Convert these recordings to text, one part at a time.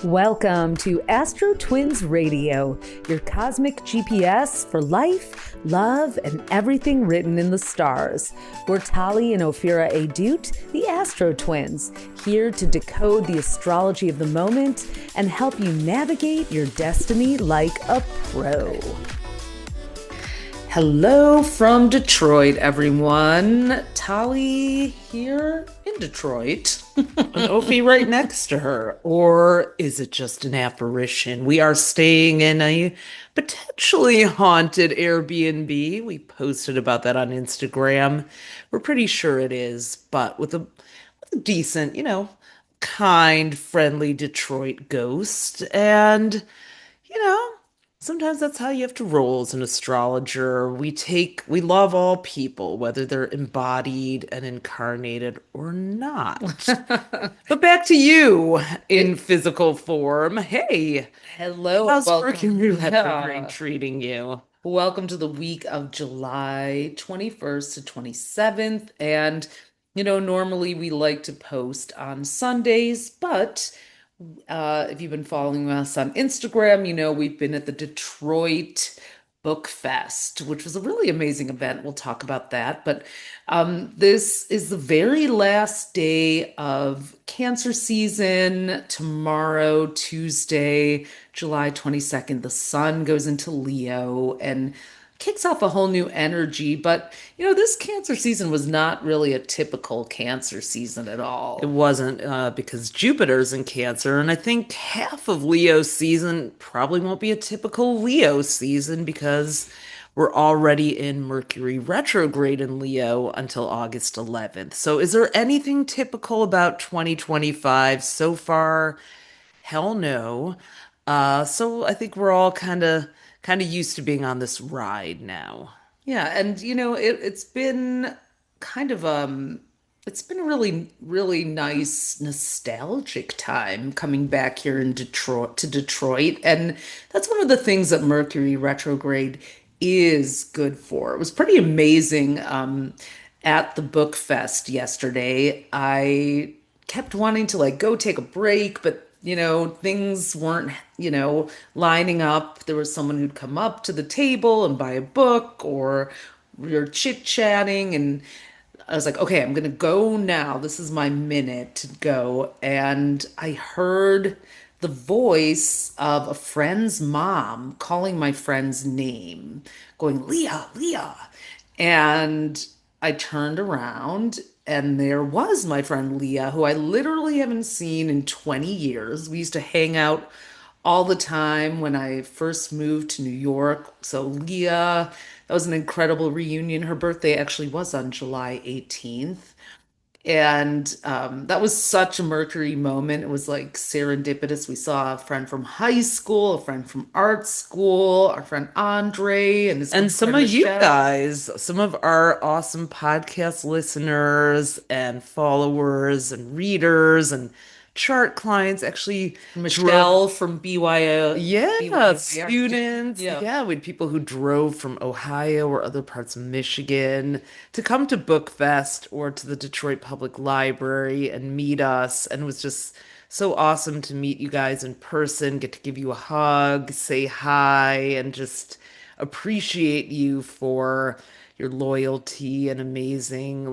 Welcome to AstroTwins Radio, your cosmic GPS for life, love, and everything written in the stars. We're Tali and Ophira Edut, the AstroTwins, here to decode the astrology of the moment and help you navigate your destiny like a pro. Hello from Detroit, everyone. Tali here in Detroit. And Ophi right next to her. Or is it just an apparition? We are staying in a potentially haunted Airbnb. We posted about that on Instagram. We're pretty sure it is, but with a decent, kind, friendly Detroit ghost. And, you know, sometimes that's how you have to roll as an astrologer. We love all people, whether they're embodied and incarnated or not. But back to you in physical form. Hey, Hello, how's welcome. Mercury retrograde treating you? Welcome to the week of July 21st to 27th. And, normally we like to post on Sundays, but if you've been following us on Instagram, we've been at the Detroit Bookfest, which was a really amazing event. We'll talk about that. But this is the very last day of Cancer season. Tomorrow, Tuesday, July 22nd, the sun goes into Leo and kicks off a whole new energy. But, this Cancer season was not really a typical Cancer season at all. It wasn't because Jupiter's in Cancer, and I think half of Leo's season probably won't be a typical Leo season because we're already in Mercury retrograde in Leo until August 11th. So is there anything typical about 2025 so far? Hell no. So I think we're all kind of used to being on this ride now. Yeah, and it's been kind of it's been a really nice nostalgic time coming back here in Detroit, and that's one of the things that Mercury retrograde is good for. It was pretty amazing at the book fest yesterday. I kept wanting to go take a break, but things weren't, lining up. There was someone who'd come up to the table and buy a book, or we were chit-chatting, and I was like, okay, I'm gonna go now. This is my minute to go. And I heard the voice of a friend's mom calling my friend's name, going, Leah, Leah. And I turned around and there was my friend Leah, who I literally haven't seen in 20 years. We used to hang out all the time when I first moved to New York. So Leah, that was an incredible reunion. Her birthday actually was on July 18th. And that was such a Mercury moment. It was like serendipitous. We saw a friend from high school, a friend from art school, our friend Andre, and his And some girlfriend of you Michelle. guys, some of our awesome podcast listeners and followers and readers and chart clients actually drove. Michelle from Yeah, BYO. students. Yeah. Yeah, we had people who drove from Ohio or other parts of Michigan to come to Bookfest or to the Detroit Public Library and meet us. And it was just so awesome to meet you guys in person, get to give you a hug, say hi, and just appreciate you for your loyalty and amazing,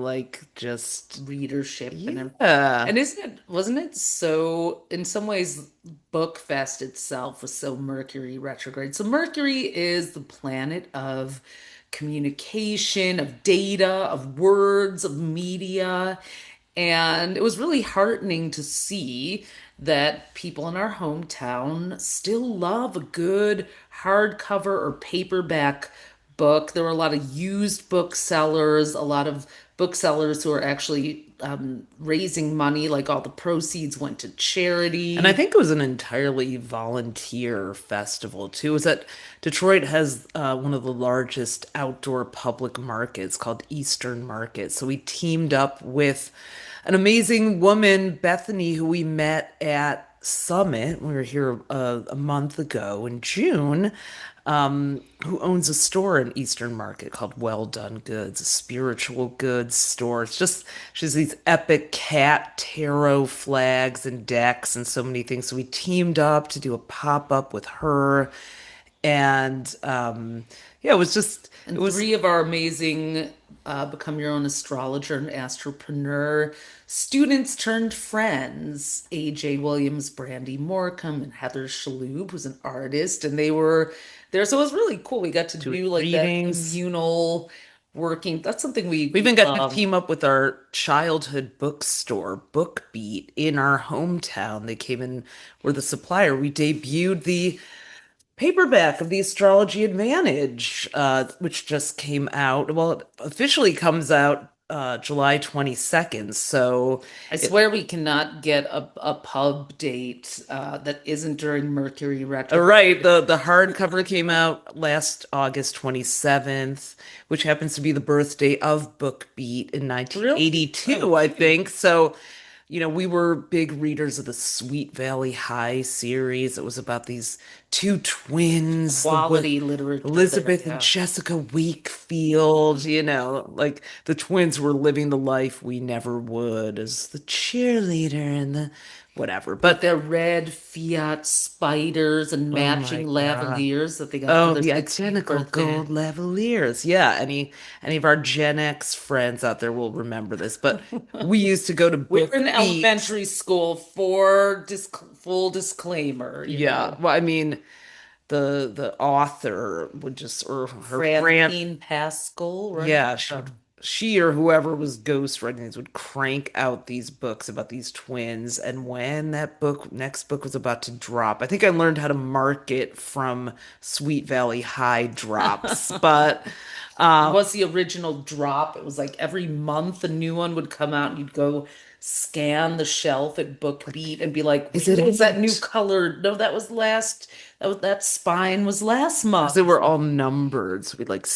just, Readership yeah. and wasn't it so in some ways Bookfest itself was so Mercury retrograde. So Mercury is the planet of communication, of data, of words, of media. And it was really heartening to see that people in our hometown still love a good hardcover or paperback book. There were a lot of used booksellers, a lot of booksellers who are actually raising money, like all the proceeds went to And I charity. think it was an entirely volunteer festival too. Is that Detroit has one of the largest outdoor public markets called Eastern Market. So we teamed up with an amazing woman, Bethany, who we met at Summit. We were here a month ago in June, who owns a store in Eastern Market called Well Done Goods, a spiritual goods store. It's just, she has these epic cat tarot flags and decks and so many things. So we teamed up to do a pop-up with her. And yeah, it And was three of our amazing Become Your Own Astrologer and Astropreneur students turned friends, AJ Williams, Brandy Morecambe, and Heather Shaloub, who's an artist. And they were there. So it was really cool. We got to doing do like that readings. communal working. That's something We we even got to love. team up with our childhood bookstore, Bookbeat, in our hometown. They came in, were the supplier. We debuted the paperback of the Astrology Advantage, which just came out. Well, it officially comes out July 22nd. So I it, swear we cannot get a pub date that isn't during Mercury right, retrograde. the hardcover came out last August 27th, which happens to be the birthday of Bookbeat in Really? Oh, 1982, I geez. think. So, we were big readers of the Sweet Valley High series. It was about these two twins, Quality literature there, Elizabeth and yeah. Jessica Wakefield, like the twins were living the life we never would as the cheerleader and the whatever. With But their red Fiat spiders and oh matching my God. lavaliers that they got for Oh, their the 16th identical birthday. gold lavaliers. Yeah, any of our Gen X friends out there will remember this. But we used to go to We were in Bookbeat. elementary school for full disclaimer, you Yeah, know. well, I mean, the author would just, or her friend, Francine Pascal, right? yeah, she or whoever was ghostwriting these would crank out these books about these twins. And when that next book was about to drop, I think I learned how to market from Sweet Valley High drops. But It uh, was the original drop. It was like every month a new one would come out and you'd go scan the shelf at BookBeat and be like, is where it was that new out? color? No, that was last that spine was last Because they were month. all numbered. So we'd like,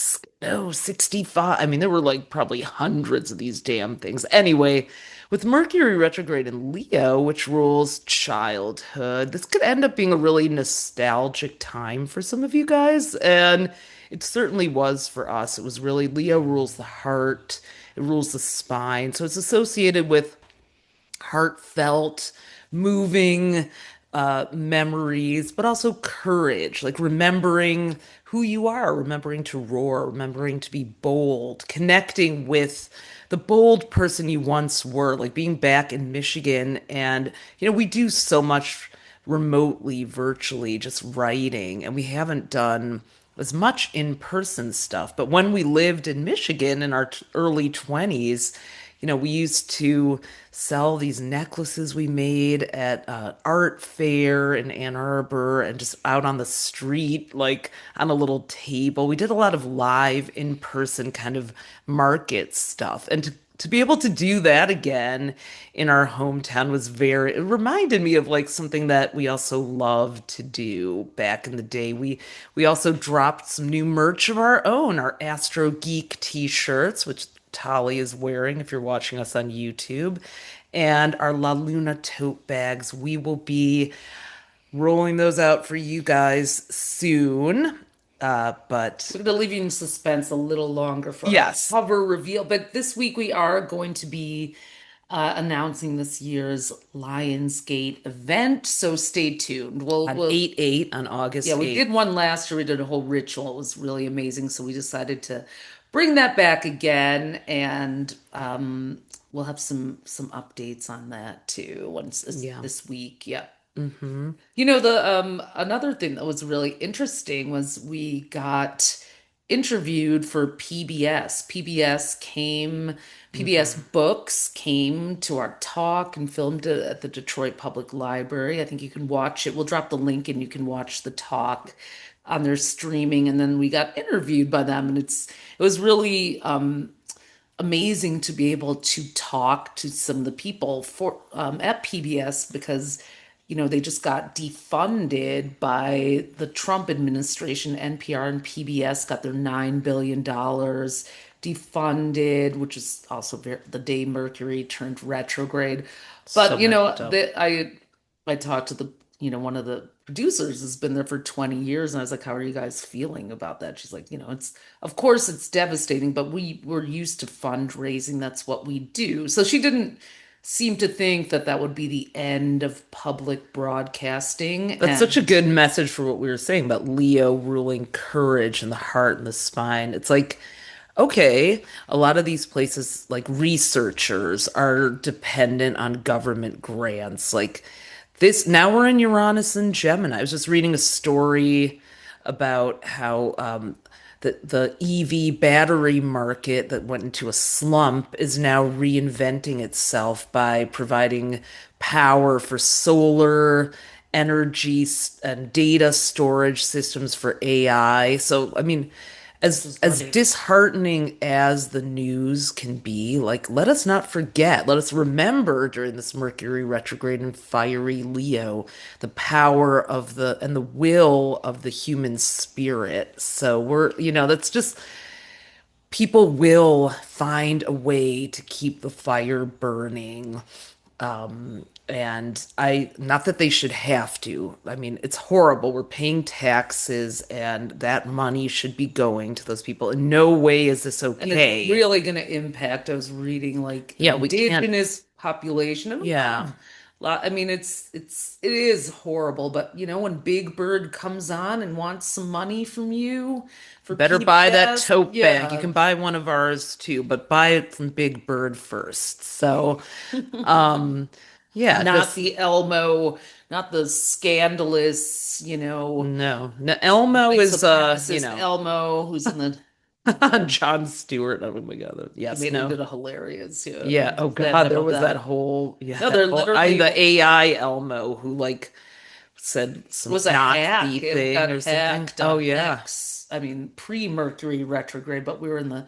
no, 65. I mean, there were like probably hundreds of these damn things. Anyway, with Mercury retrograde in Leo, which rules childhood, this could end up being a really nostalgic time for some of you guys. And it certainly was for us. It was really Leo rules the heart, it rules the spine. So it's associated with heartfelt, moving memories, but also courage, like remembering who you are, remembering to roar, remembering to be bold, connecting with the bold person you once were, like being back in Michigan. And, we do so much remotely, virtually, just writing, and we haven't done as much in-person stuff. But when we lived in Michigan in our early 20s, we used to sell these necklaces we made at art fair in Ann Arbor and just out on the street, like on a little table. We did a lot of live in-person kind of market stuff. And to be able to do that again in our hometown it reminded me of like something that we also loved to do back in the day. We also dropped some new merch of our own, our Astro Geek t-shirts, which Tali is wearing if you're watching us on YouTube, and our La Luna tote bags. We will be rolling those out for you guys soon. But We're going to leave you in suspense a little longer for our yes, cover reveal. But this week we are going to be announcing this year's Lionsgate event. So stay tuned. on We'll 8/8 on Yeah, August we 8th. did one last year. We did a whole ritual. It was really amazing. So we decided to bring that back again, and we'll have some updates on that too once Yeah. this week. Yeah. Mm-hmm. You know, the another thing that was really interesting was we got interviewed for PBS. PBS Mm-hmm. Books came to our talk and filmed it at the Detroit Public Library. I think you can watch it. We'll drop the link and you can watch the talk on their streaming. And then we got interviewed by them, and it was really amazing to be able to talk to some of the people for at PBS because they just got defunded by the Trump administration. NPR and PBS got their $9 billion defunded, which is also the day Mercury turned retrograde. So But messed up. I talked to one of the producers has been there for 20 years, and I was like, "How are you guys feeling about that?" She's like, it's of course it's devastating, but we were used to fundraising. That's what we do. So she didn't seem to think that that would be the end of public broadcasting. That's such a And good message for what we were saying about Leo ruling courage and the heart and the spine. It's like, okay, a lot of these places, like researchers, are dependent on government grants. Like this, now we're in Uranus and Gemini. I was just reading a story about how the EV battery market that went into a slump is now reinventing itself by providing power for solar energy and data storage systems for AI. So, I mean, this is as great. disheartening as the news can be, like let us not forget, let us remember during this Mercury retrograde and fiery Leo, the power of the and the will of the human spirit. So that's just people will find a way to keep the fire burning. And not that they should have to. I mean, it's horrible. We're paying taxes, and that money should be going to those people. In no way is this And it's okay. really going to impact, I was reading, like Yeah, we can't. indigenous population. And Yeah, I mean, it is horrible, but when Big Bird comes on and wants some money from you for better buy that PFAS, tote bag. You yeah. can buy one of ours too, but buy it from Big Bird first. So, um, yeah, Not just the Elmo, not the scandalous, no. No, Elmo white is supremacist Elmo who's in the John Stewart. Oh my God. he Yes, made it no. a hilarious. Yeah, Yeah. Oh sad God, there about was that that. whole No, yeah. they're Oh, I literally the AI Elmo who like said some was a Nazi hack. It thing got or something. hacked Oh on yeah. X. I mean, pre-Mercury retrograde, but we were in the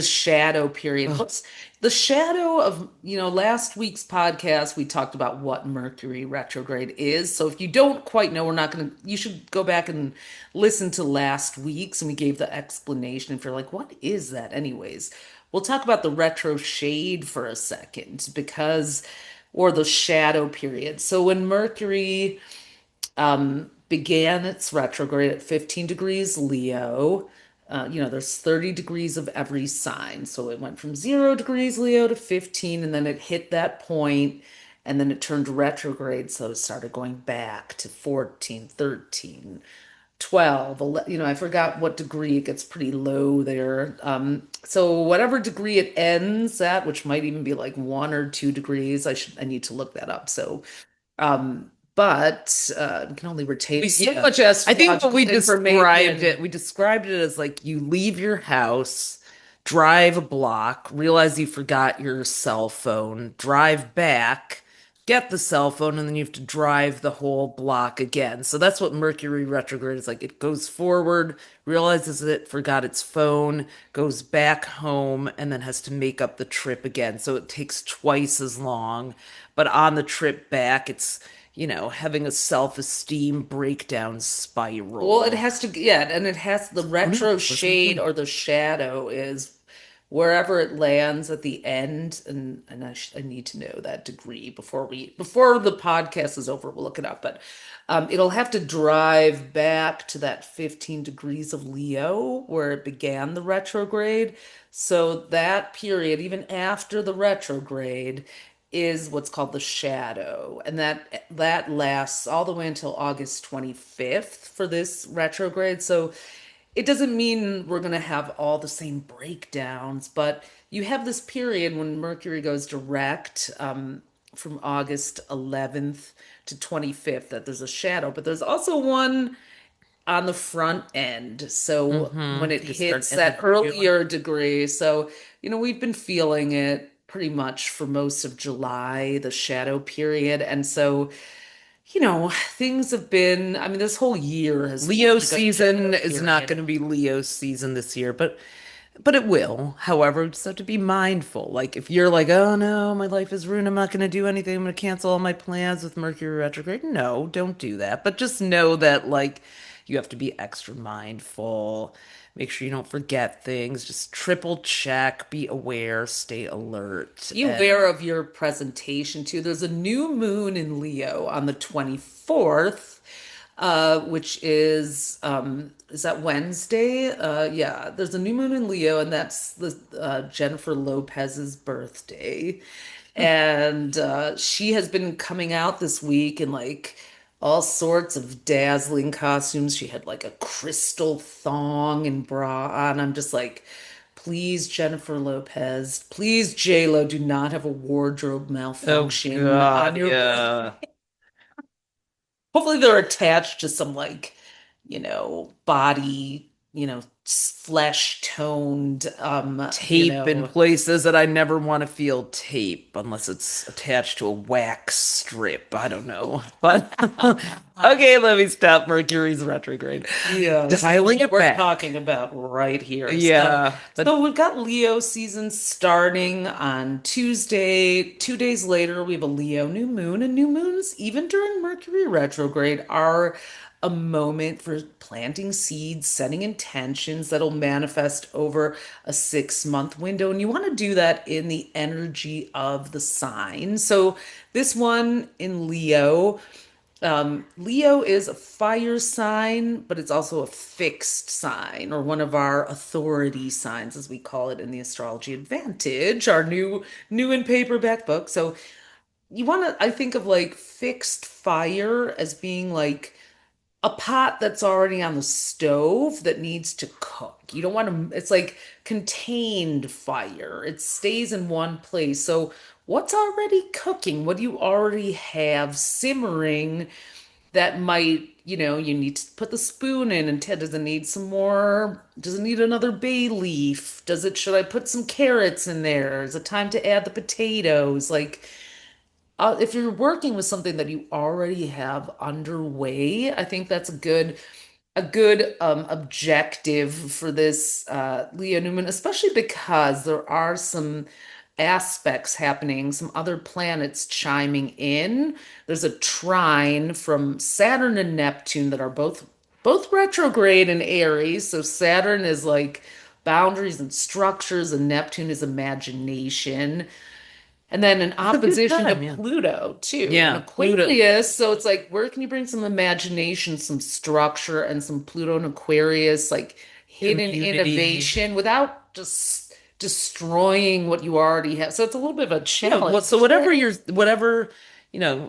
shadow period. Ugh, What's the shadow of, last week's podcast, we talked about what Mercury retrograde is. So if you don't quite know, we're not going to, you should go back and listen to last week's, and we gave the explanation. If you're like, what is that anyways? We'll talk about the retroshade for a second or the shadow period. So when Mercury began its retrograde at 15 degrees Leo. There's 30 degrees of every sign. So it went from 0 degrees Leo to 15, and then it hit that point, and then it turned retrograde. So it started going back to 14, 13, 12. 11, I forgot what degree. It gets pretty low there. So whatever degree it ends at, which might even be like 1 or 2 degrees, I need to look that up. So but we can only retain so yeah. much I think what astrological information. we described it as like you leave your house, drive a block, realize you forgot your cell phone, drive back, get the cell phone, and then you have to drive the whole block again. So that's what Mercury retrograde is like. It goes forward, realizes it forgot its phone, goes back home, and then has to make up the trip again. So it takes twice as long. But on the trip back, it's having a self-esteem breakdown Well, it spiral. has to, yeah, and it has the Oh no, retro wasn't shade good. or the shadow is wherever it lands at the end, and I need to know that degree before the podcast is over. We'll look it up, but it'll have to drive back to that 15 degrees of Leo where it began the retrograde. So that period, even after the retrograde, is what's called the shadow, and that lasts all the way until August 25th for this retrograde. So it doesn't mean we're going to have all the same breakdowns, but you have this period when Mercury goes direct, from August 11th to 25th, that there's a shadow, but there's also one on the front end. So when it You start hits end that of June. earlier degree, so we've been feeling it pretty much for most of July, the shadow period. And so, things have been, I mean, this whole year has felt Leo like a shadow season is not period. going to be Leo season this year, but it will. However, we just have to be mindful. Like if you're like, oh no, my life is ruined, I'm not going to do anything, I'm going to cancel all my plans with Mercury retrograde. No, don't do that. But just know that like you have to be extra mindful. Make sure you don't forget things. Just triple check, be aware, stay alert. Be aware of your presentation too. There's a new moon in Leo on the 24th, which is that Wednesday? Yeah, there's a new moon in Leo, and that's the Jennifer Lopez's birthday. And she has been coming out this week in like all sorts of dazzling costumes. She had like a crystal thong and bra on. I'm just like, please, Jennifer Lopez, please, J-Lo, do not have a wardrobe Oh malfunction on God, your yeah. hopefully they're attached to some like, body, flesh toned, Tape in places that I never want to feel tape unless it's attached to a wax strip. I don't know. But okay, let me stop. Mercury's retrograde. yes, Dialing it we're back. talking about right here. So, Yeah, but so we've got Leo season starting on Tuesday. 2 days later, we have a Leo new moon, and new moons, even during Mercury retrograde, are a moment for planting seeds, setting intentions that'll manifest over a 6 month window. And you want to do that in the energy of the sign. So, this one in Leo. Leo is a fire sign, but it's also a fixed sign, or one of our authority signs, as we call it in the Astrology Advantage, our new in paperback book. So you want to, I think of like fixed fire as being like a pot that's already on the stove that needs to cook. You don't want to, it's like contained fire. It stays in one place. So what's already cooking? What do you already have simmering that might, you need to put the spoon in, and Ted, does it need some more? Does it need another bay leaf? Should I put some carrots in there? Is it time to add the potatoes? Like, if you're working with something that you already have underway, I think that's a good objective for this Leo Newman, especially because there are some aspects happening, some other planets chiming in. There's a trine from Saturn and Neptune that are both retrograde in Aries. So Saturn is like boundaries and structures, and Neptune is imagination. And then in it's a good opposition to time, yeah. Pluto, too, in Yeah, Pluto Aquarius. So it's like, where can you bring some imagination, some structure, and some Pluto and Aquarius, like hidden community. innovation without just destroying what you already have? So it's a little bit of a Yeah, well, so challenge there.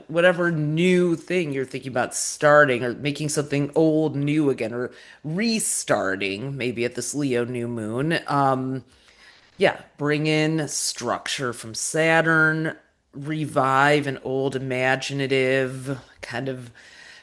whatever new thing you're thinking about starting or making something old new again or restarting, maybe at this Leo new moon. Yeah, bring in structure from Saturn, revive an old imaginative kind of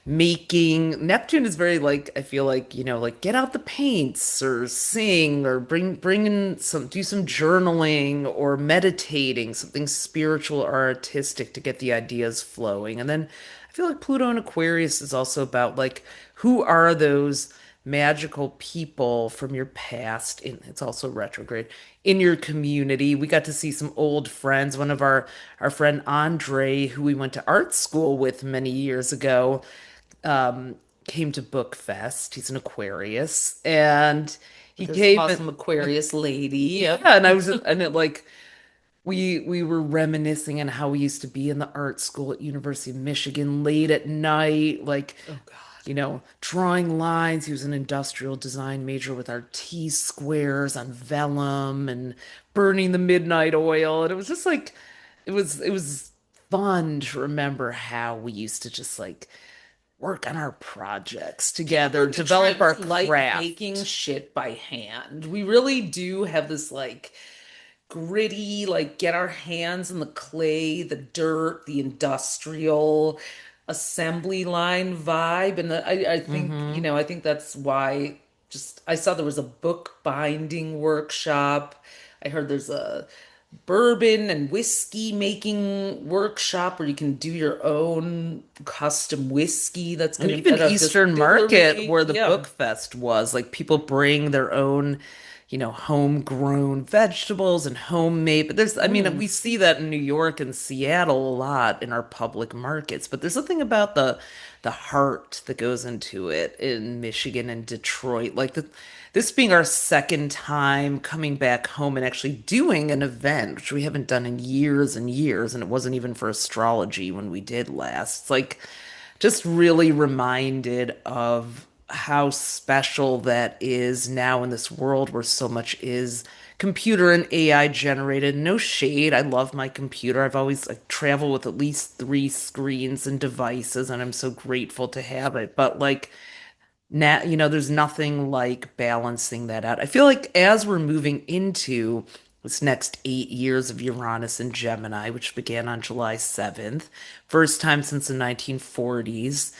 making. Neptune is very like I feel like, like get out the paints or sing or bring in do some journaling or meditating, something spiritual or artistic to get the ideas flowing. And then I feel like Pluto and Aquarius is also about like who are those magical people from your past it's also retrograde in your community. We got to see some old friends. One of our friend Andre, who we went to art school with many years ago, um, came to Bookfest. He's an Aquarius, and he With this came and awesome Aquarius lady. yeah, Yep. and I was and it like we were reminiscing on how we used to be in the art school at University of Michigan late at night, like Oh God. drawing lines. He was an industrial design major with our T squares on vellum and burning the midnight oil. And it was just like, it was fun to remember how we used to just like work on our projects together, develop our Detroit like making craft. shit by hand. We really do have this like gritty, like get our hands in the clay, the dirt, the industrial assembly line vibe. And I think, Hmm. I think that's why just I saw there was a book binding workshop. I heard there's a bourbon and whiskey making workshop where you can do your own custom whiskey that's And going to even at a Eastern Market, distillery. where the Yeah. book fest was, like people bring their own, homegrown vegetables and homemade. But I mean, Mm. we see that in New York and Seattle a lot in our public markets, but there's something about the heart that goes into it in Michigan and Detroit. This being our second time coming back home and actually doing an event, which we haven't done in years and years, and it wasn't even for astrology when we did last. It's like just really reminded of how special that is now in this world where so much is computer and AI generated. No shade. I love my computer. I've always like travel with at least three screens and devices, and I'm so grateful to have it. But like now, there's nothing like balancing that out. I feel like as we're moving into this next 8 years of Uranus and Gemini, which began on July 7th, first time since the 1940s,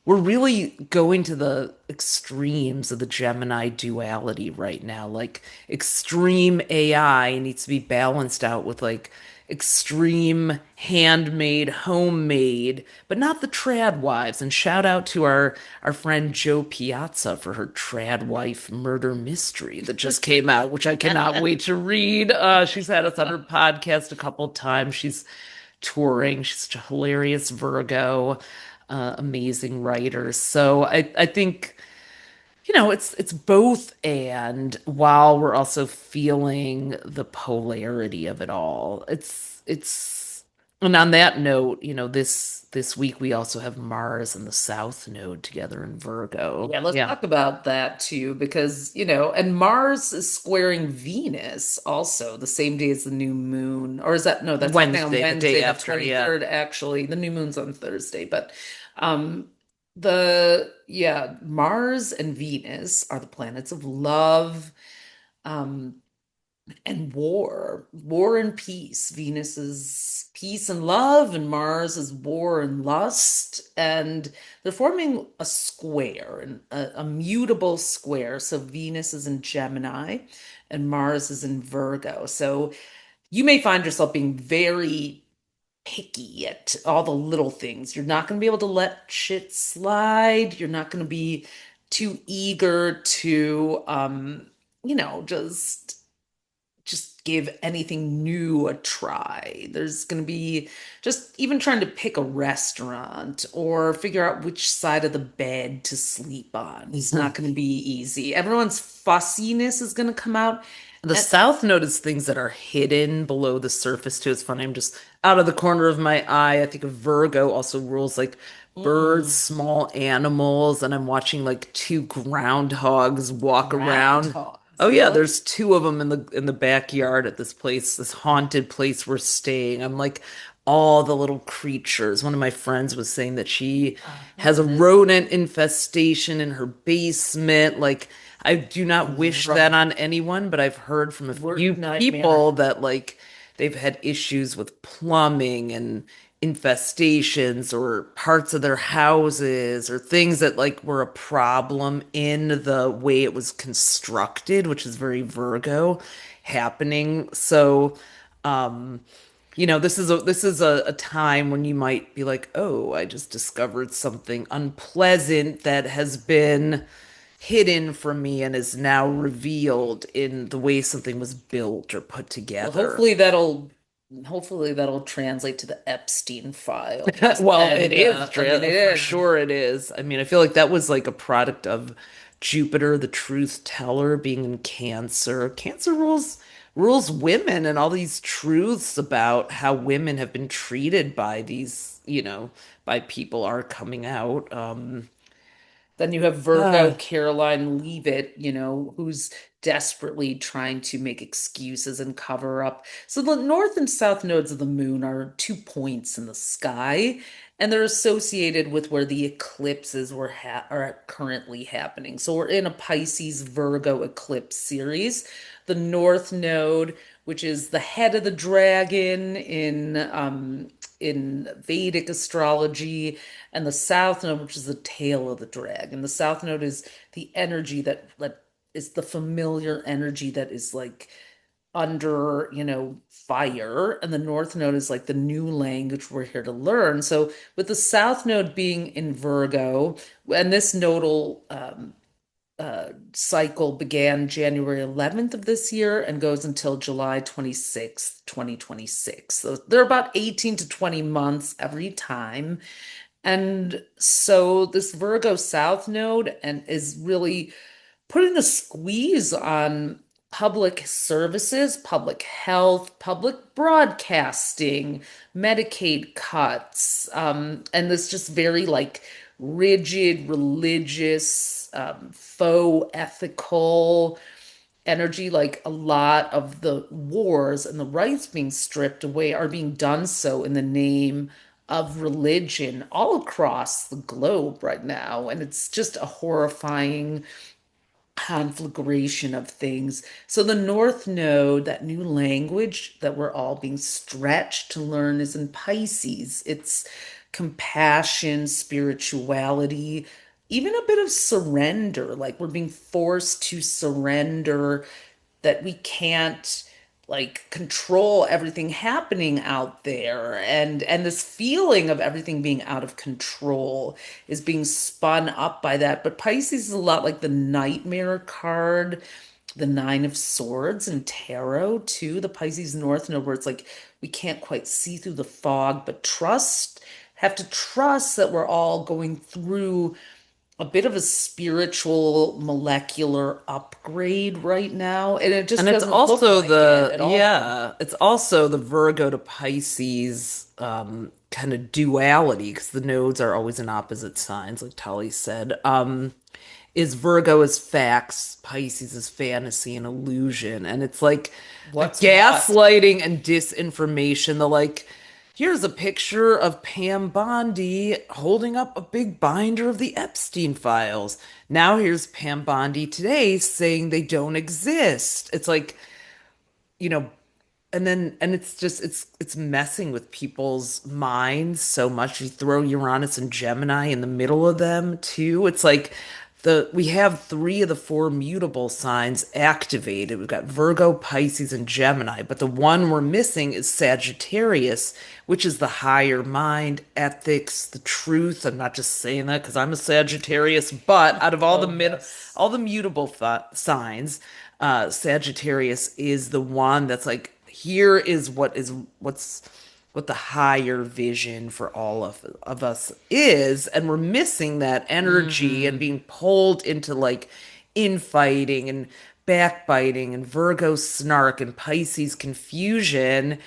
we're really going to the extremes of the Gemini duality right now. Like extreme AI needs to be balanced out with like extreme handmade, homemade, but not the trad wives. And shout out to our friend Joe Piazza for her trad wife murder mystery that just came out, which I cannot wait to read. She's had us on her podcast a couple times. She's touring. She's a hilarious Virgo, amazing writer. So I think it's both and while we're also feeling the polarity of it all. It's and on that note, this week we also have Mars and the South Node together in Virgo. Yeah, let's Yeah. talk about that too, because, and Mars is squaring Venus also the same day as the new moon. Or is that, no, that's happening on Wednesday, the day Wednesday, the after, yeah. 23rd, actually. The new moon's on Thursday, but um yeah, Mars and Venus are the planets of love, um, and war and peace. Venus is peace and love, and Mars is war and lust. And they're forming a square, a mutable square. So Venus is in Gemini and Mars is in Virgo. So you may find yourself being very picky at all the little things. You're not going to be able to let shit slide. You're not going to be too eager to, just give anything new a try. There's going to be just even trying to pick a restaurant or figure out which side of the bed to sleep on. It's not going to be easy. Everyone's fussiness is going to come out. The And South notice things that are hidden below the surface too. It's funny. I'm just out of the corner of my eye. I think of Virgo also rules like birds, mm, small animals, and I'm watching like two groundhogs walk around. groundhogs, Oh yeah, really? there's two of them in the backyard at this place, this haunted place we're staying. I'm like all the little creatures. One of my friends was saying that she has a This rodent infestation in her basement. Like I do not wish that on anyone, but I've heard from a worst few nightmare. people that like they've had issues with plumbing and infestations or parts of their houses or things that like were a problem in the way it was constructed, which is very Virgo happening. So, um, this is a time when you might be like, oh, I just discovered something unpleasant that has been hidden from me and is now revealed in the way something was built or put Well, together. hopefully that'll translate to the Epstein files. Well, it And is, I mean it for is. sure it is. I mean, I feel like that was like a product of Jupiter, the truth teller, being in Cancer. Cancer rules women and all these truths about how women have been treated by by people are coming out. Then you have Virgo, Uh, Caroline Leavitt, who's desperately trying to make excuses and cover up. So the north and south nodes of the moon are 2 points in the sky, and they're associated with where the eclipses are currently happening. So we're in a Pisces Virgo eclipse series. The north node, which is the head of the dragon in Vedic astrology, and the south node, which is the tail of the dragon. The south node is the energy that is the familiar energy that is like under, fire. And the north node is like the new language we're here to learn. So with the south node being in Virgo, and this nodal cycle began January 11th of this year and goes until July 26th, 2026. So they're about 18 to 20 months every time. And so this Virgo South node and is really putting the squeeze on public services, public health, public broadcasting, Medicaid cuts, and this just very like rigid, religious, faux ethical energy. Like a lot of the wars and the rights being stripped away are being done so in the name of religion all across the globe right now. And it's just a horrifying conflagration of things. So the North Node, that new language that we're all being stretched to learn, is in Pisces. It's compassion, spirituality, even a bit of surrender. Like we're being forced to surrender that we can't like control everything happening out there, and this feeling of everything being out of control is being spun up by that. But Pisces is a lot like the nightmare card, the Nine of Swords and tarot too, the Pisces North Node, where it's like we can't quite see through the fog, but have to trust that we're all going through a bit of a spiritual molecular upgrade right now, and it just And it's doesn't look also like it the, at all. yeah, it's also the Virgo to Pisces kind of duality because the nodes are always in opposite signs, like Tali said. Is Virgo is facts, Pisces is fantasy and illusion. And it's like the What's what? gaslighting and disinformation, the like, here's a picture of Pam Bondi holding up a big binder of the Epstein files. Now here's Pam Bondi today saying they don't exist. It's like, you know, and it's just it's messing with people's minds so much. You throw Uranus and Gemini in the middle of them too. It's like we have three of the four mutable signs activated. We've got Virgo, Pisces, and Gemini, but the one we're missing is Sagittarius, which is the higher mind, ethics, the truth. I'm not just saying that because I'm a Sagittarius, but out of Oh, yes. all the mutable signs, Sagittarius is the one that's like, here is what the higher vision for all of us is, and we're missing that energy and Hmm. being pulled into like infighting and backbiting and Virgo snark and Pisces confusion.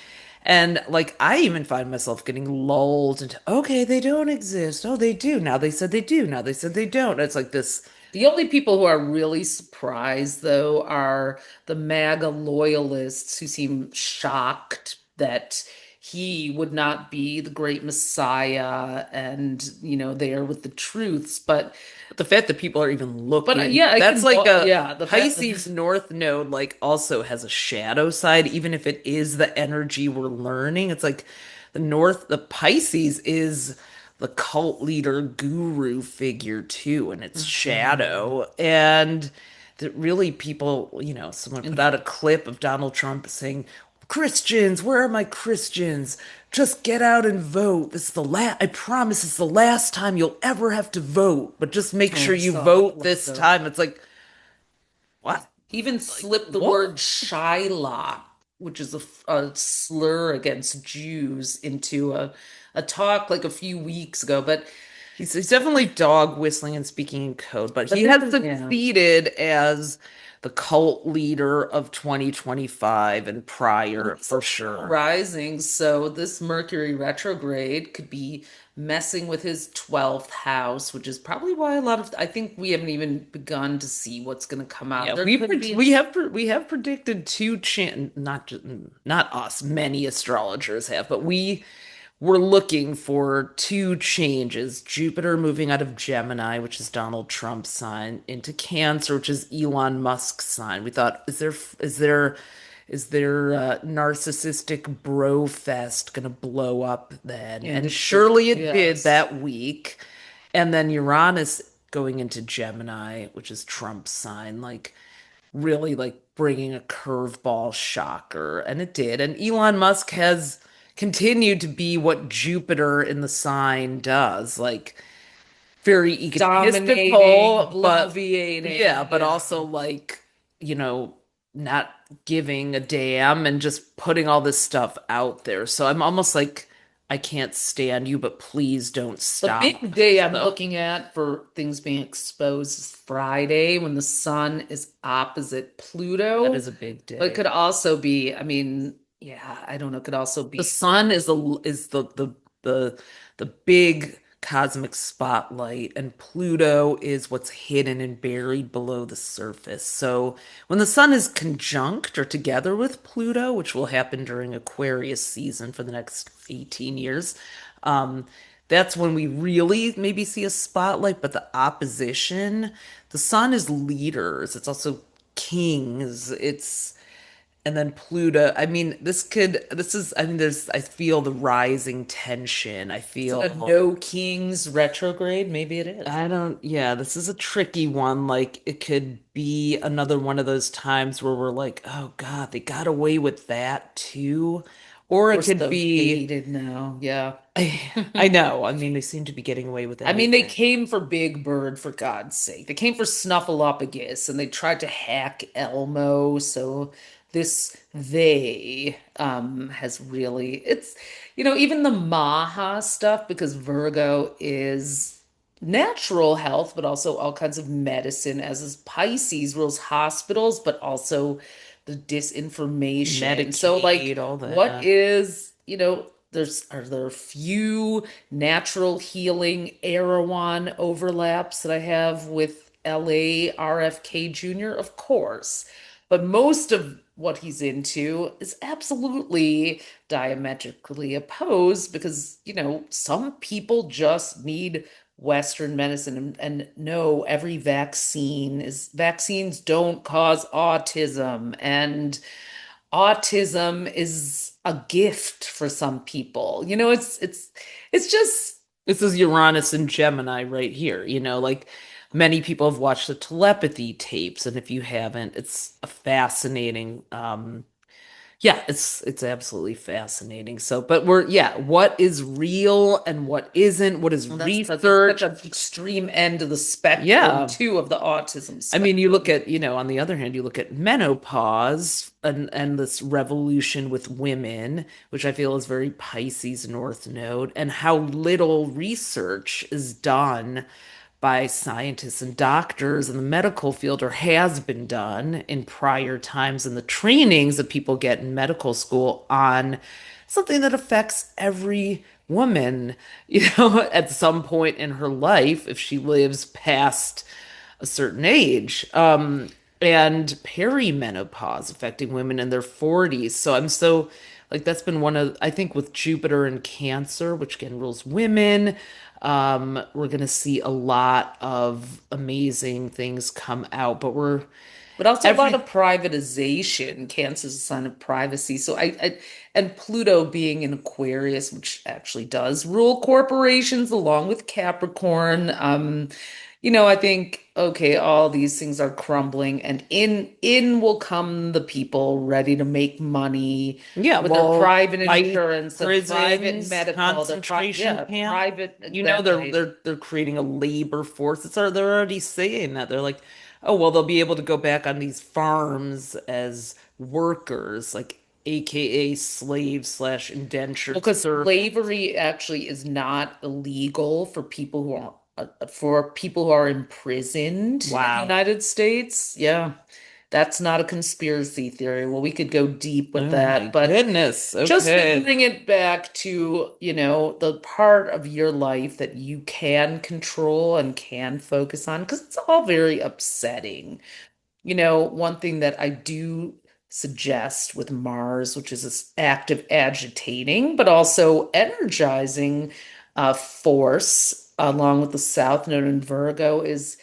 And like I even find myself getting lulled into, okay, they don't exist. Oh, they do. Now they said they do. Now they said they don't. It's like this. The only people who are really surprised, though, are the MAGA loyalists who seem shocked that he would not be the great Messiah and, there with the truths. The fact that people are even But looking, yeah, I that's can, like a yeah, the fact that, Pisces North Node, like also has a shadow side, even if it is the energy we're learning. It's like the Pisces is the cult leader guru figure too, and it's Mhm. shadow. And that really people, someone put And out a clip of Donald Trump saying, Christians, where are my Christians? Just get out and vote. This is the last, I promise it's the last time you'll ever have to vote, but just make oh, sure I you saw the vote clip this though. time. It's like, what? He even Like, slipped the what? word Shylock, which is a slur against Jews, into a talk like a few weeks ago. He's definitely dog whistling and speaking in code, but he But has yeah. succeeded as the cult leader of 2025 and Well, prior he's for a Leo sure. rising, so this Mercury retrograde could be messing with his 12th house, which is probably why I think we haven't even begun to see what's going to come out. Yeah, There could be, we have predicted not us, many astrologers have, but we were looking for two changes. Jupiter moving out of Gemini, which is Donald Trump's sign, into Cancer, which is Elon Musk's sign. We thought, is there narcissistic bro fest gonna blow up then? and And it did, surely it did yes. that week. And then Uranus going into Gemini, which is Trump's sign, like really like bringing a curveball shocker. And it did. And Elon Musk has continued to be what Jupiter in the sign does. Like very dominating, egotistical, but yeah, bloviating. but Yeah. also like, you know, not giving a damn and just putting all this stuff out there. So I'm almost like, I can't stand you, but please don't The stop. big day I'm So looking at for things being exposed is Friday when the sun is opposite that Pluto. is a big But it day. could also be, I mean, yeah, I don't know, it could also The be sun is the the big cosmic spotlight, and Pluto is what's hidden and buried below the surface. So when the sun is conjunct or together with Pluto, which will happen during Aquarius season for the next 18 years, um, that's when we really maybe see a spotlight. But the opposition, the sun is leaders. It's also kings. It's and then Pluto. I mean, I mean, I feel the rising tension. I is it a feel, no kings retrograde? Maybe it is. yeah, this is a tricky one. Like, it could be another one of those times where we're like, oh God, they got away with that too. Or it We're could so be, jaded now. Yeah. I know. I mean, they seem to be getting away with I mean, they everything. came for Big Bird, for God's sake. They came for Snuffleupagus, and they tried to hack Elmo. So this they has really it's even the Maha stuff because Virgo is natural health, but also all kinds of medicine, as is Pisces rules hospitals, but also the disinformation. So like, Medicaid, all what that. is are there a few natural healing Erewhon overlaps that I have with LA RFK Jr.? Of course. But most of what he's into is absolutely diametrically opposed because, some people just need Western medicine and no, every vaccines don't cause autism, and autism is a gift for some people. It's just This is Uranus and Gemini right here. Like many people have watched the telepathy tapes, and if you haven't, it's a fascinating yeah, it's absolutely fascinating. So, but yeah, what is real and what isn't? What is well, that's because it's such research? an extreme end of the spectrum Yeah. too of the autism I mean, you look spectrum. at, on the other hand, you look at menopause and this revolution with women, which I feel is very Pisces North Node, and how little research is done by scientists and doctors in the medical field, or has been done in prior times in the trainings that people get in medical school on something that affects every woman, at some point in her life if she lives past a certain age. And perimenopause affecting women in their 40s. So I'm so like that's been one of I think with Jupiter and Cancer, which again rules women, we're gonna see a lot of amazing things come out. But we're But also a lot every of privatization. Cancer is a sign of privacy. So and Pluto being in Aquarius, which actually does rule corporations along with Capricorn. I think okay, all these things are crumbling, and in will come the people ready to make money yeah, with their well, private by insurance, their private prisons, medical, concentration camp, private they're exactly. they're creating a labor force. They're already saying that. They're like, oh well, they'll be able to go back on these farms as workers, like AKA slaves slash Well, indentured because servants. slavery actually is not illegal for people who are imprisoned in the Wow. United States. Yeah, that's not a conspiracy theory. Well, we could go deep with Oh that, my but goodness. just to Okay. bring it back to, the part of your life that you can control and can focus on, because it's all very upsetting. One thing that I do suggest with Mars, which is this active, agitating, but also energizing force, along with the South Node in Virgo, is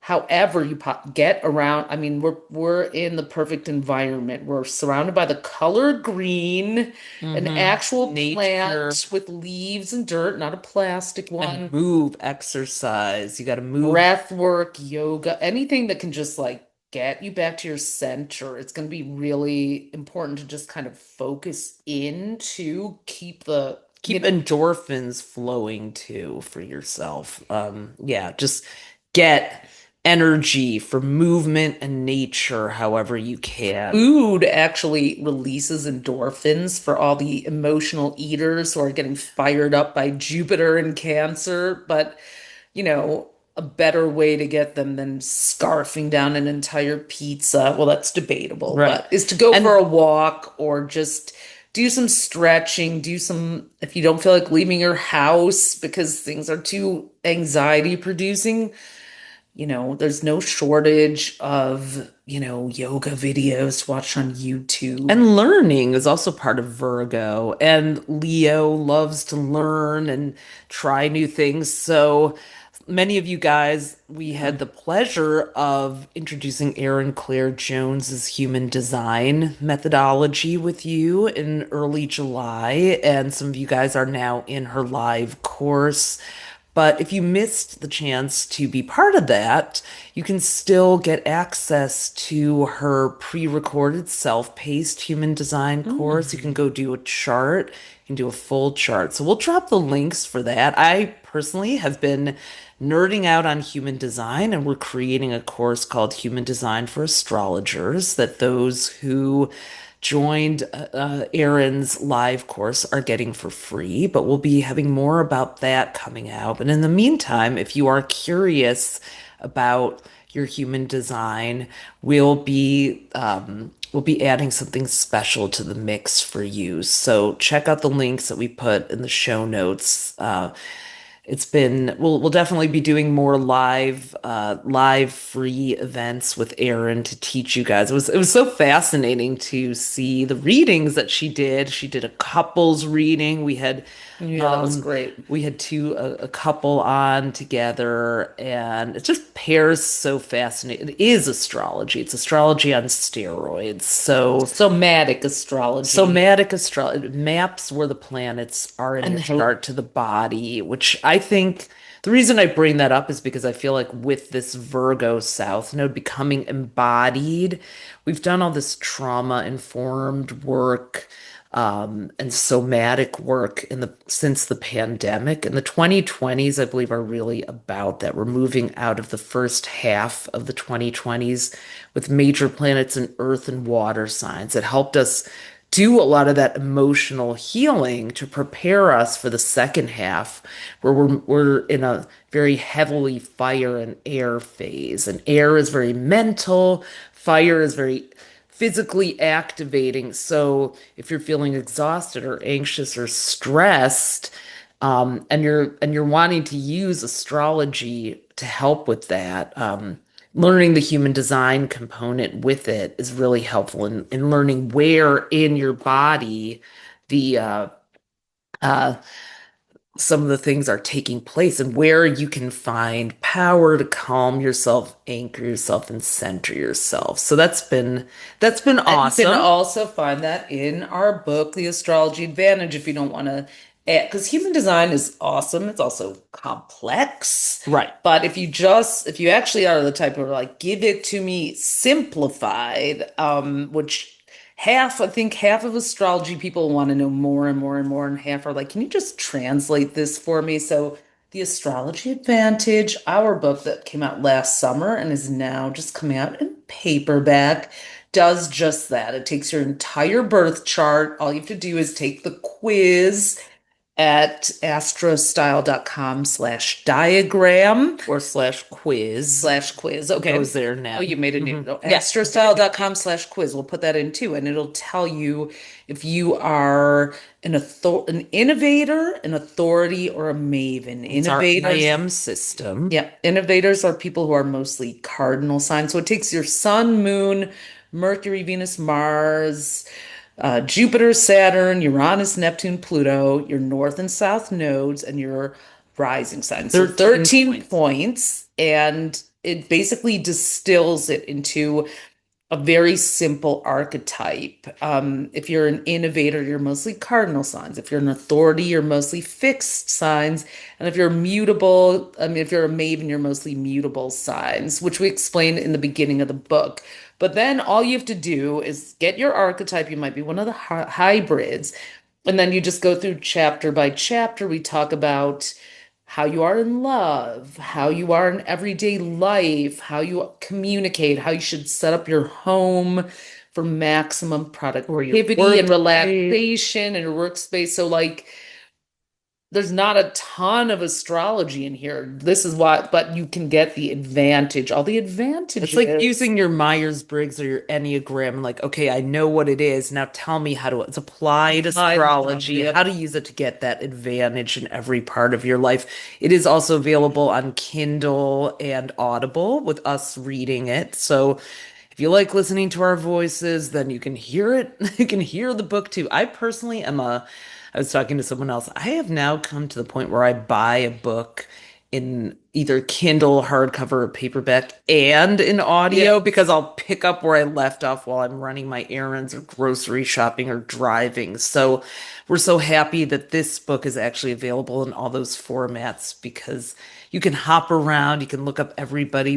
however you get around. I mean, we're in the perfect environment. We're surrounded by the color green, an actual Nature plant with leaves and dirt, not a plastic and one. move, exercise. You got to move. Breath work, yoga, anything that can just like get you back to your center. It's going to be really important to just kind of focus in to keep the keep endorphins flowing too for yourself. Yeah, just get energy for movement and nature however you can. Food actually releases endorphins for all the emotional eaters who are getting fired up by Jupiter and Cancer. But, a better way to get them than scarfing down an entire pizza, well, that's debatable, Right. but is to go for And a walk or just do some stretching, if you don't feel like leaving your house because things are too anxiety producing, there's no shortage of, yoga videos to watch on YouTube. And learning is also part of Virgo. And Leo loves to learn and try new things. So many of you guys, we had the pleasure of introducing Erin Claire Jones's human design methodology with you in early July. And some of you guys are now in her live course. But if you missed the chance to be part of that, you can still get access to her pre-recorded self-paced human design course. You can Mm. go do a chart, you can do a full chart. So we'll drop the links for that. I personally have been nerding out on human design, and we're creating a course called Human Design for Astrologers that those who joined Aaron's live course are getting for free, but we'll be having more about that coming out. But in the meantime, if you are curious about your human design, we'll be adding something special to the mix for you. So check out the links that we put in the show notes. We'll definitely be doing more live free events with Erin to teach you guys. It was so fascinating to see the readings that she did. She did a couples reading. Yeah, that was Um great. we had a couple on together, and it just pairs so fascinating. It is astrology. It's astrology on steroids. So Somatic astrology. somatic astrology maps where the planets are in And your chart to the body, which I think the reason I bring that up is because I feel like with this Virgo South node becoming embodied, we've done all this trauma informed work and somatic work since the pandemic. And the 2020s, I believe, are really about that. We're moving out of the first half of the 2020s with major planets in earth and water signs. It helped us do a lot of that emotional healing to prepare us for the second half, where we're in a very heavily fire and air phase. And air is very mental, fire is very physically activating. So if you're feeling exhausted or anxious or stressed, and you're wanting to use astrology to help with that, learning the human design component with it is really helpful in learning where in your body the uh, some of the things are taking place and where you can find power to calm yourself, anchor yourself, and center yourself. So that's been And you can awesome. also find that in our book, The Astrology Advantage, if you don't want to add, because human design is awesome. It's also complex. Right. But if you actually are the type of like, give it to me simplified, which I think half of astrology people want to know more and more and more, and half are like, can you just translate this for me? So The Astrology Advantage, our book that came out last summer and is now just coming out in paperback, does just that. It takes your entire birth chart. All you have to do is take the quiz at astrostyle.com/diagram Or/quiz slash quiz. Okay. goes there Oh, now. you made a new Mhm. no, Yeah. astrostyle.com/quiz. We'll put that in too, and it'll tell you if you are an innovator, an authority, or a maven. It's our Innovators, IM system. yeah, innovators are people who are mostly cardinal signs. So it takes your sun, moon, Mercury, Venus, Mars, Jupiter, Saturn, Uranus, Neptune, Pluto, your north and south nodes, and your rising sign. So 13 13 points. points, and it basically distills it into a very simple archetype. If you're an innovator, you're mostly cardinal signs. If you're an authority, you're mostly fixed signs. And if you're mutable, if you're a maven, you're mostly mutable signs, which we explained in the beginning of the book. But then all you have to do is get your archetype. You might be one of the hybrids. And then you just go through chapter by chapter. We talk about how you are in love, how you are in everyday life, how you communicate, how you should set up your home for maximum Or your productivity and workspace. relaxation and your workspace. So, like, there's not a ton of astrology in here. This is what, but you can get the advantage, all the It's like advantages. using your Myers-Briggs or your Enneagram, and like, okay, I know what it is. Now tell me how to, it's applied astrology, how Yep. to use it to get that advantage in every part of your life. It is also available on Kindle and Audible with us reading it. So if you like listening to our voices, then you can hear it. You can hear the book too. I personally am I was talking to someone else. I have now come to the point where I buy a book in either Kindle, hardcover, or paperback, and in audio because Yes. I'll pick up where I left off while I'm running my errands or grocery shopping or driving. So we're so happy that this book is actually available in all those formats because you can hop around, you can look up everybody.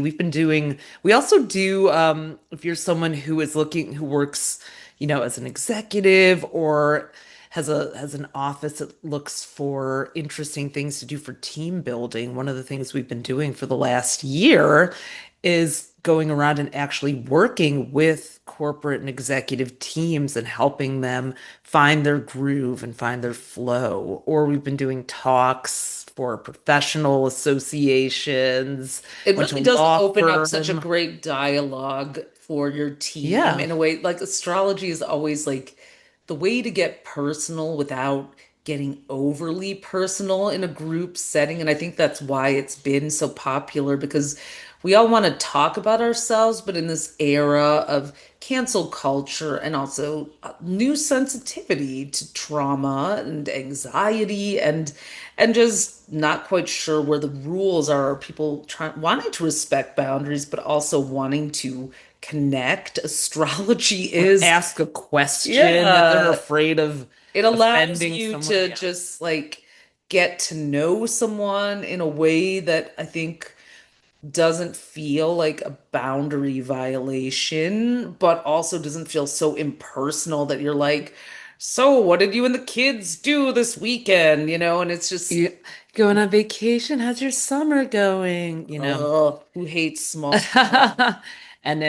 We also do, if you're someone who is looking, who works, as an executive or has an office that looks for interesting things to do for team building. One of the things we've been doing for the last year is going around and actually working with corporate and executive teams and helping them find their groove and find their flow. Or we've been doing talks for professional associations, It went to really a does law open up such a firm. great dialogue for your team Yeah. in a way. Like astrology is always like the way to get personal without getting overly personal in a group setting. And I think that's why it's been so popular because we all want to talk about ourselves, but in this era of cancel culture and also new sensitivity to trauma and anxiety and just not quite sure where the rules are. People trying wanting to respect boundaries, but also wanting to connect. Astrology Or is, ask a question that they're yeah, afraid of it allows offending you someone. to Yeah. just like get to know someone in a way that I think doesn't feel like a boundary violation, but also doesn't feel so impersonal that you're like, so what did you and the kids do this weekend? And it's just, You going on vacation? How's your summer going? who hates small talk? And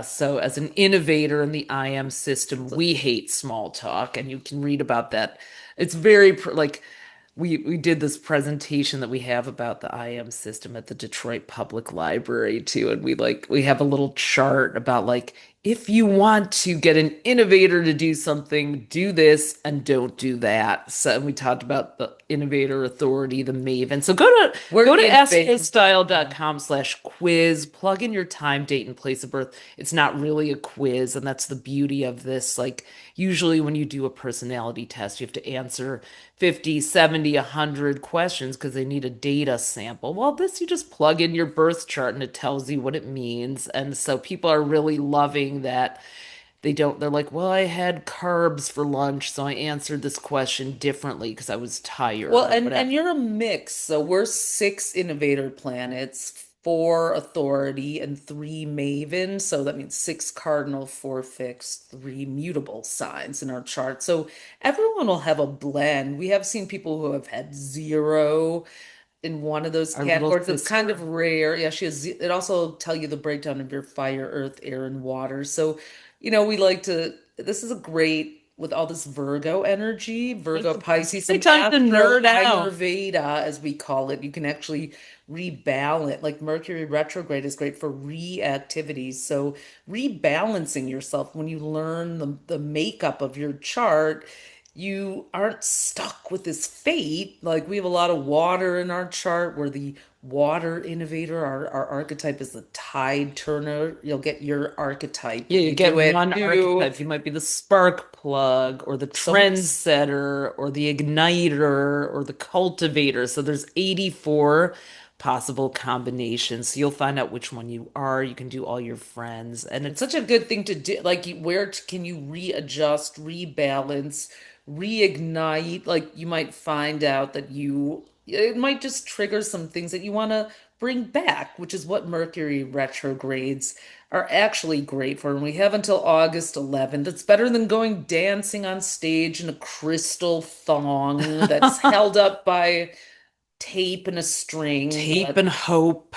so as an innovator in the IM system, we hate small talk, and you can read about that. It's like we did this presentation that we have about the IM system at the Detroit Public Library too, and we have a little chart about like if you want to get an innovator to do something, do this and don't do that. So we talked about the innovator authority, the Maven. So We're go to innovating. astrostyle.com/quiz, plug in your time, date, and place of birth. It's not really a quiz, and that's the beauty of this. Like usually when you do a personality test, you have to answer 50, 70, 100 questions because they need a data sample. Well, this you just plug in your birth chart and it tells you what it means. And so people are really loving that they're like, well, I had carbs for lunch, so I answered this question differently because I was Well, tired or and whatever. you're a mix. So we're six innovator planets, four authority, and three maven. So that means six cardinal, four fixed, three mutable signs in our chart. So everyone will have a blend. We have seen people who have had zero in one of those Our little categories. It's kind of sister. rare. Yeah, she has. It also tell you the breakdown of your fire, earth, air, and water. So, we like to. This is a great with all this Virgo energy, It's Virgo, a Pisces, great and time to Astro nerd out. Ayurveda, as we call it. You can actually rebalance. Like Mercury retrograde is great for reactivities. So rebalancing yourself when you learn the makeup of your chart, you aren't stuck with this fate. Like we have a lot of water in our chart. We're the water innovator. Our archetype is the tide turner. You'll get your archetype Yeah, when you you do get it one too. archetype. You might be the spark plug or the So many. trendsetter or the igniter or the cultivator. So there's 84 possible combinations. So you'll find out which one you are. You can do all your friends. And It's it's such a good thing to do. Like, can you readjust, rebalance, reignite? Like, you might find out that you it might just trigger some things that you want to bring back, which is what Mercury retrogrades are actually great for. And we have until August 11th. It's better than going dancing on stage in a crystal thong that's held up by tape and a string, Tape and hope.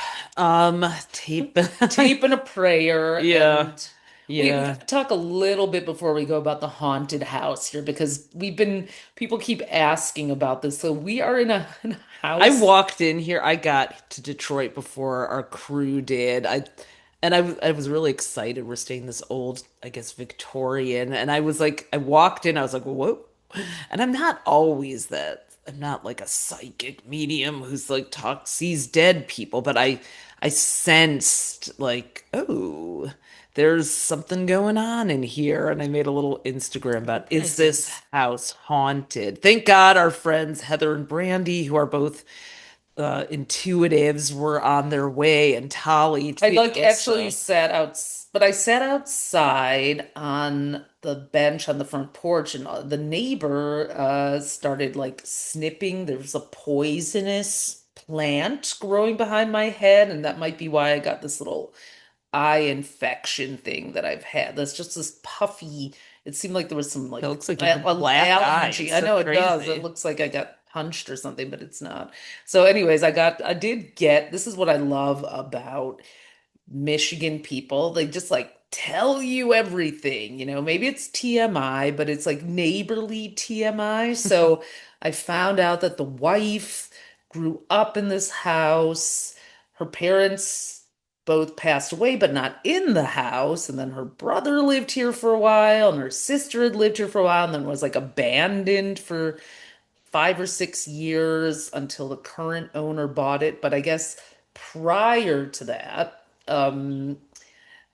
Tape. tape and a prayer. Yeah. And we Yeah. got to talk a little bit before we go about the haunted house here because people keep asking about this. So we are in a I house. walked in here. I got to Detroit before our crew did. I was really excited. We're staying this old, I guess, Victorian, and I was like, I walked in. I was like, whoa. And I'm not always that. I'm not like a psychic medium who's like sees dead people, but I sensed like, oh, there's something going on in here. And I made a little Instagram about, is this Presence. house haunted? Thank God our friends Heather and Brandy, who are both intuitives, were on their way, and Tali I too. like actually So sat out, but I sat outside on the bench on the front porch, and the neighbor started like snipping. There was a poisonous plant growing behind my head, and that might be why I got this little eye infection thing that I've had. That's just this puffy. It seemed like there was some it like looks like you have a black eye. allergy. It's I so know it does. It crazy. looks like I got punched or something, but it's not. So, anyways, I did get, this is what I love about Michigan people. They just like tell you everything, maybe it's TMI, but it's like neighborly TMI. So I found out that the wife grew up in this house. Her parents both passed away, but not in the house. And then her brother lived here for a while, and her sister had lived here for a while, and then was like abandoned for 5 or 6 years until the current owner bought it. But I guess prior to that,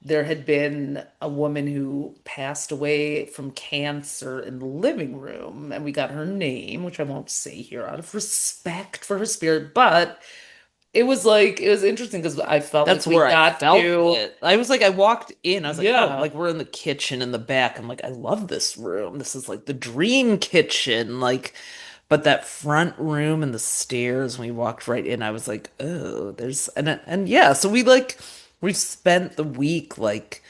there had been a woman who passed away from cancer in the living room, and we got her name, which I won't say here out of respect for her spirit. But it was interesting because I felt like That's we where I got felt to, it. I was like, I walked in, I was like, oh, yeah. like we're in the kitchen in the back. I'm like, I love this room. This is like the dream kitchen. Like, but that front room and the stairs, when we walked right in, I was like, oh, there's and yeah, so we spent the week like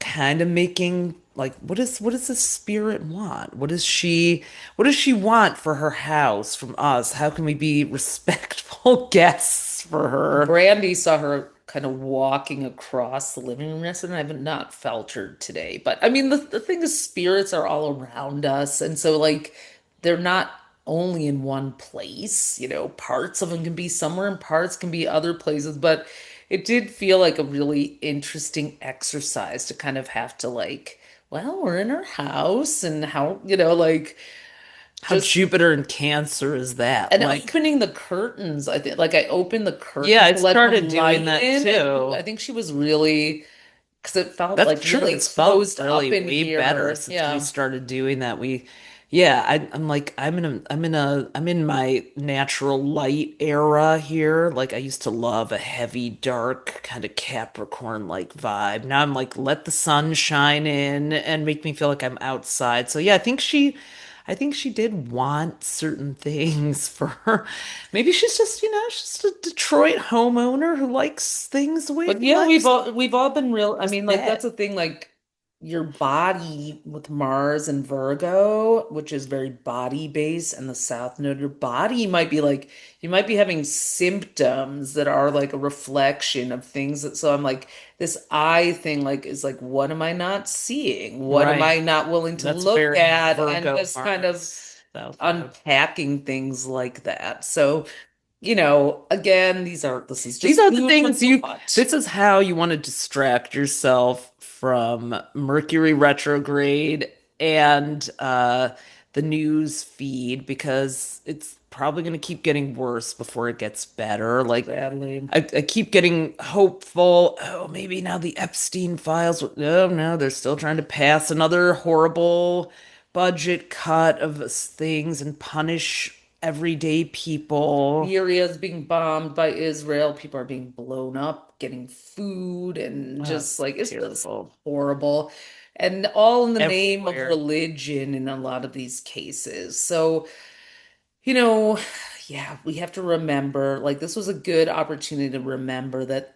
kind of making like what does the spirit want? What does she want for her house from us? How can we be respectful guests for her? Brandy saw her kind of walking across the living room yesterday, and I've not felt her today. But I mean, the thing is, spirits are all around us. And so, like, they're not only in one place. Parts of them can be somewhere and parts can be other places. But it did feel like a really interesting exercise to kind of have to, like, well, we're in our house and how, like, How just Jupiter and Cancer is that? and Like, opening the curtains, I think, like I opened the yeah, curtains I to let the started doing light that in, and too. I think she was really, because it felt That's like true. really It's felt closed really up in way better here. since we Yeah. started doing that. Yeah, I'm like, I'm in my natural light era here. Like, I used to love a heavy, dark, kind of Capricorn like vibe. Now I'm like, let the sun shine in and make me feel like I'm outside. So yeah, I think she did want certain things for her. Maybe she's just, she's just a Detroit homeowner who likes things the way But they yeah, like, we've all been real. I just mean, like that's that. the thing, like your body with Mars and Virgo, which is very body based, and the South Node, your body might be like you might be having symptoms that are like a reflection of things that, so I'm like, this eye thing like is like, what am I not seeing? What am Right. I not willing to That's look very at? And Virgo just kind of Mars South Node. unpacking things like that. So, again, this is These just are the food for things thought. this is how you want to distract yourself from Mercury retrograde and the news feed because it's probably going to keep getting worse before it gets better. Like, Sadly. I keep getting hopeful. Oh, maybe now the Epstein files. Oh, no, they're still trying to pass another horrible budget cut of things and punish everyday people. Syria is being bombed by Israel. People are being blown up, getting food, and Oh, just it's like it's just terrible. horrible. And all in the name of Everywhere. religion in a lot of these cases. So, you know, yeah, we have to remember, like, this was a good opportunity to remember that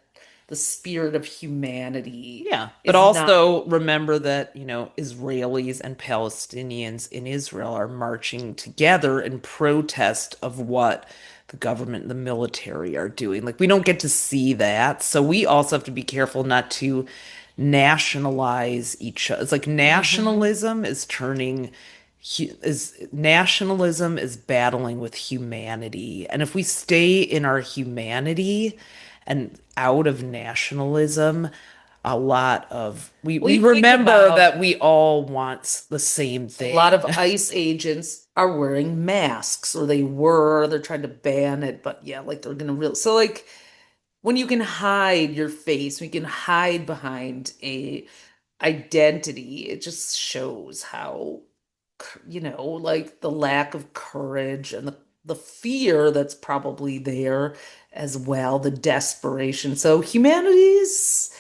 the spirit of humanity Yeah, but is not. also remember that, Israelis and Palestinians in Israel are marching together in protest of what the government and the military are doing. Like, we don't get to see that. So we also have to be careful not to nationalize each other. It's like Mhm. nationalism is battling with humanity. And if we stay in our humanity and out of nationalism, a lot of we We think remember about that we all want the same a lot thing. of ICE agents are wearing masks, or they're trying to ban it, but yeah, like they're gonna real. So like when you can hide your face, we can hide behind a identity, it just shows how, like the lack of courage and the fear that's probably there as well, the desperation. So humanity's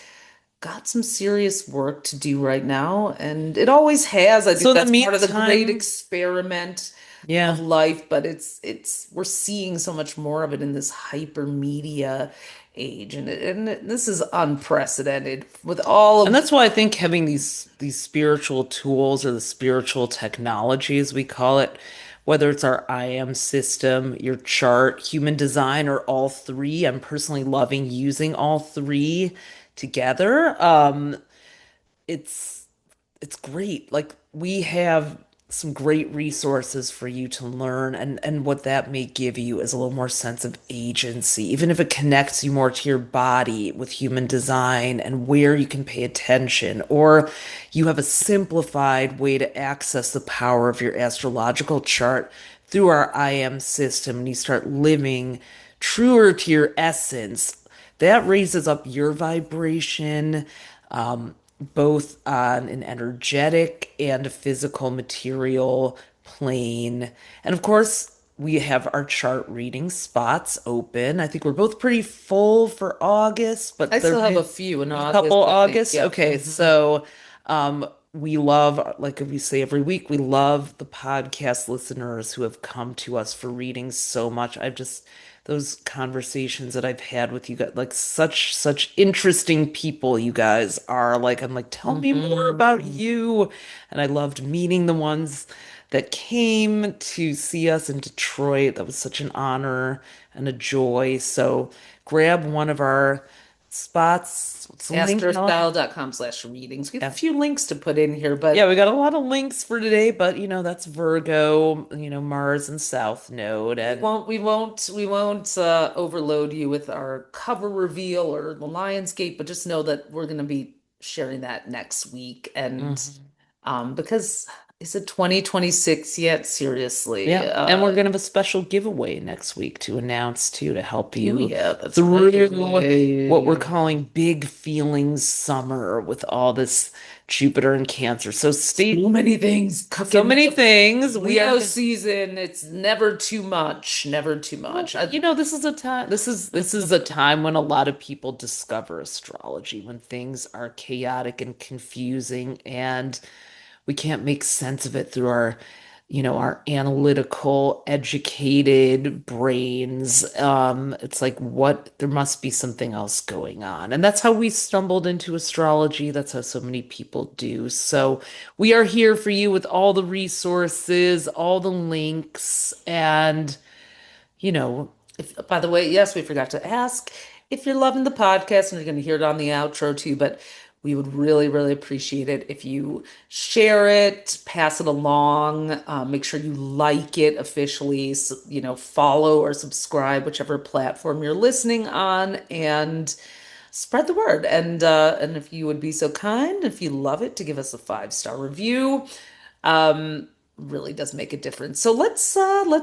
got some serious work to do right now, and it always has. I think So in the that's part of the great meantime, experiment of yeah. life, but it's we're seeing so much more of it in this hyper media age, and this is unprecedented with all And of. that's why I think having these spiritual tools or the spiritual technology, as we call it, whether it's our IM system, your chart, human design, or all three, I'm personally loving using all three together. It's it's great. Like we have some great resources for you to learn and what that may give you is a little more sense of agency, even if it connects you more to your body with human design and where you can pay attention, or you have a simplified way to access the power of your astrological chart through our IM system and you start living truer to your essence. That raises up your vibration, both on an energetic and a physical material plane. And of course, we have our chart reading spots open. I think we're both pretty full for August, I but there still have a is few in a couple August, I think. August. Yeah. Okay, so we love, like we say every week, we love the podcast listeners who have come to us for readings so much. I've just those conversations that I've had with you guys, like such interesting people you guys are. Like I'm like, tell me more about Mhm. you. And I loved meeting the ones that came to see us in Detroit. That was such an honor and a joy. So grab one of our spots. What's the link, Ella? astrostyle.com/readings. We have a few links to put in here, Yeah, but we got a lot of links for today, but that's Virgo, Mars and South Node, we and won't we won't we won't overload you with our cover reveal or the Lionsgate, but just know that we're going to be sharing that next week. And Mhm. because is it 2026 yet? Seriously. Yeah, and we're gonna have a special giveaway next week to announce too to help Oh you yeah, that's through what we're right. calling big feelings summer with all this Jupiter and Cancer. So So many things so cooking many up. things. We are Leo season, it's never too much, never too Well, much. but this is a time this is a time when a lot of people discover astrology, when things are chaotic and confusing and we can't make sense of it through our analytical, educated brains. It's like what there must be something else going on. And that's how we stumbled into astrology. That's how so many people do. So we are here for you with all the resources, all the links, and you know, By the way, yes, we forgot to ask if you're loving the podcast, and you're going to hear it on the outro too, but we would really, really appreciate it if you share it, pass it along, make sure you like it officially, so, follow or subscribe, whichever platform you're listening on, and spread the word. And if you would be so kind, if you love it, to give us a 5-star review. Um, really does make a difference. So let's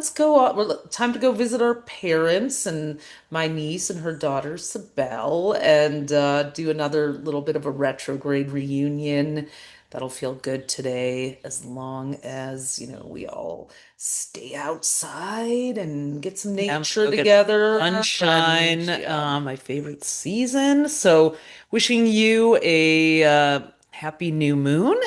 go time to go visit our parents and my niece and her daughter Sibel, and do another little bit of a retrograde reunion. That'll feel good today, as long as, we all stay outside and get some yeah, I'm gonna nature go get some together. And sunshine, yeah. my favorite season. So wishing you a happy new moon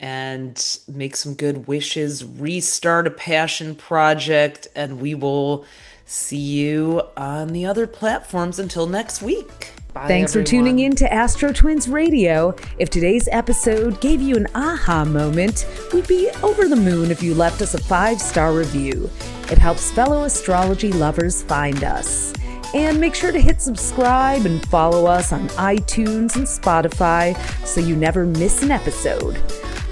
and make some good wishes, restart a passion project, and we will see you on the other platforms until next week. Bye, Thanks for tuning in to AstroTwins Radio. If today's episode gave you an aha moment, we'd be over the moon if you left us a 5-star review. It helps fellow astrology lovers find us. And make sure to hit subscribe and follow us on iTunes and Spotify so you never miss an episode.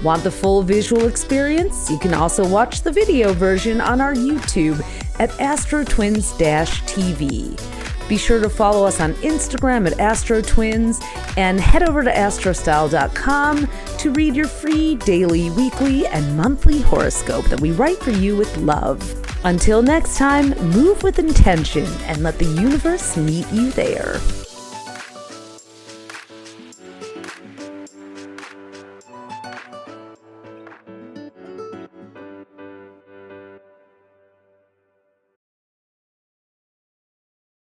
Want the full visual experience? You can also watch the video version on our YouTube at AstroTwins-TV. Be sure to follow us on Instagram at AstroTwins and head over to astrostyle.com to read your free daily, weekly, and monthly horoscope that we write for you with love. Until next time, move with intention and let the universe meet you there.